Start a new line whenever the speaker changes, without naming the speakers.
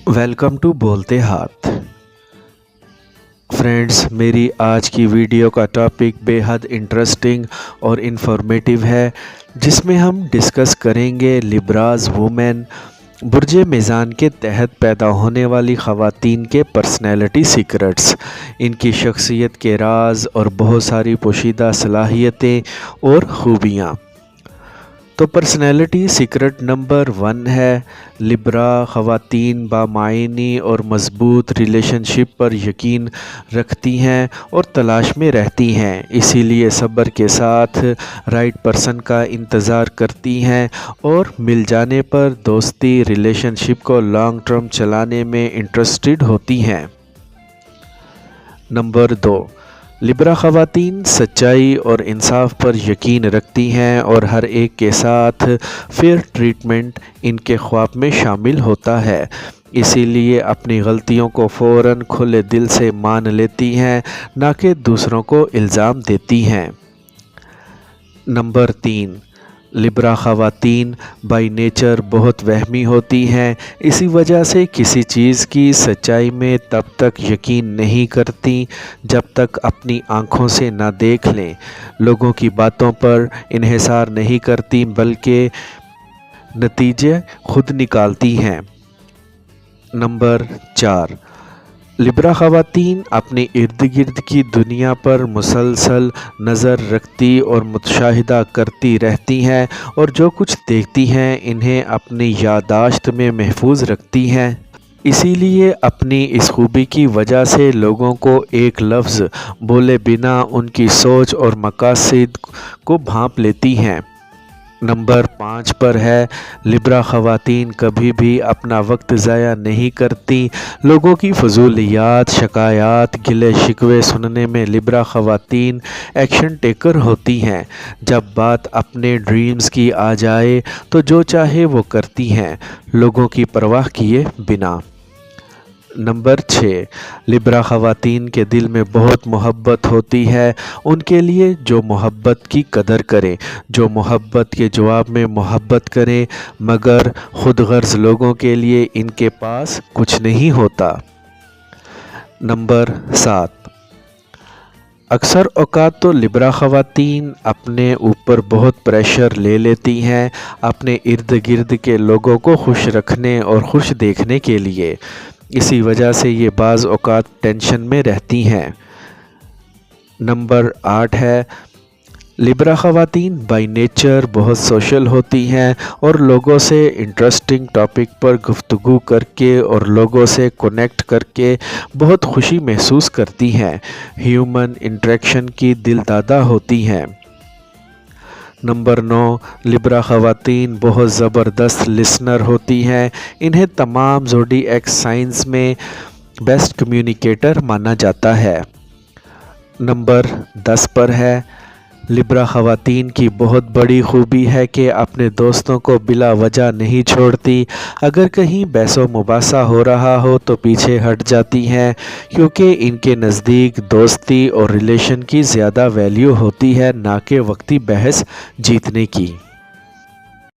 Welcome to बोलते हाथ। Friends, मेरी आज की वीडियो का टॉपिक बेहद इंटरेस्टिंग और इन्फॉर्मेटिव है, जिसमें हम डिस्कस करेंगे लिब्राज वुमेन बुर्ज मीज़ान के तहत पैदा होने वाली ख़वातीन के पर्सनैलिटी सीक्रेट्स, इनकी शख्सियत के राज और बहुत सारी पोशीदा सलाहियतें और ख़ूबियाँ। तो पर्सनैलिटी सीक्रेट नंबर 1 है, लिब्रा ख़वातीन बामायनी और मज़बूत रिलेशनशिप पर यकीन रखती हैं और तलाश में रहती हैं, इसीलिए सब्र के साथ राइट पर्सन का इंतज़ार करती हैं और मिल जाने पर दोस्ती रिलेशनशिप को लॉन्ग टर्म चलाने में इंटरेस्टेड होती हैं। नंबर 2, लिब्रा ख़वातीन सच्चाई और इंसाफ पर यकीन रखती हैं और हर एक के साथ फेयर ट्रीटमेंट इनके ख्वाब में शामिल होता है, इसीलिए अपनी गलतियों को फ़ौरन खुले दिल से मान लेती हैं, ना कि दूसरों को इल्ज़ाम देती हैं। नंबर 3, लिब्रा ख़वातीन बाई नेचर बहुत वहमी होती हैं, इसी वजह से किसी चीज़ की सच्चाई में तब तक यकीन नहीं करती जब तक अपनी आँखों से ना देख लें। लोगों की बातों पर इन्हिसार नहीं करती, बल्कि नतीजे खुद निकालती हैं। नंबर 4, लिब्रा ख़वातीन अपने इर्द गिर्द की दुनिया पर मुसलसल नज़र रखती और मुशाहिदा करती रहती हैं और जो कुछ देखती हैं इन्हें अपनी याददाश्त में महफूज रखती हैं, इसीलिए अपनी इस खूबी की वजह से लोगों को एक लफ्ज़ बोले बिना उनकी सोच और मकासद को भांप लेती हैं। नंबर 5 पर है, लिब्रा ख़वातीन कभी भी अपना वक्त ज़ाया नहीं करती। लोगों की फजूलियात, शिकायत, गिले शिकवे सुनने में लिब्रा ख़वातीन एक्शन टेकर होती हैं। जब बात अपने ड्रीम्स की आ जाए तो जो चाहे वो करती हैं, लोगों की परवाह किए बिना। नंबर 6, लिब्रा ख़वातीन के दिल में बहुत मोहब्बत होती है। उनके लिए जो मोहब्बत की कदर करे, जो मोहब्बत के जवाब में मोहब्बत करे, मगर खुद गर्ज लोगों के लिए इनके पास कुछ नहीं होता। नंबर 7, अक्सर औक़ात तो लिब्रा ख़वातीन अपने ऊपर बहुत प्रेशर ले लेती हैं अपने इर्द गिर्द के लोगों को खुश रखने और खुश देखने के लिए, इसी वजह से ये बाज़ औक़ात टेंशन में रहती हैं। नंबर 8 है, लिब्रा ख़वातीन बाई नेचर बहुत सोशल होती हैं और लोगों से इंटरेस्टिंग टॉपिक पर गुफ्तगू करके और लोगों से कनेक्ट करके बहुत खुशी महसूस करती हैं, ह्यूमन इंटरेक्शन की दिलदादा होती हैं। नंबर 9, लिब्रा ख़वातीन बहुत ज़बरदस्त लिसनर होती हैं। इन्हें तमाम ज़ोडिएक साइंस में बेस्ट कम्युनिकेटर माना जाता है। नंबर 10 पर है, लिब्रा ख़वातीन की बहुत बड़ी खूबी है कि अपने दोस्तों को बिला वजह नहीं छोड़ती। अगर कहीं बहसो मुबासा हो रहा हो तो पीछे हट जाती हैं, क्योंकि इनके नज़दीक दोस्ती और रिलेशन की ज़्यादा वैल्यू होती है, ना कि वक्ती बहस जीतने की।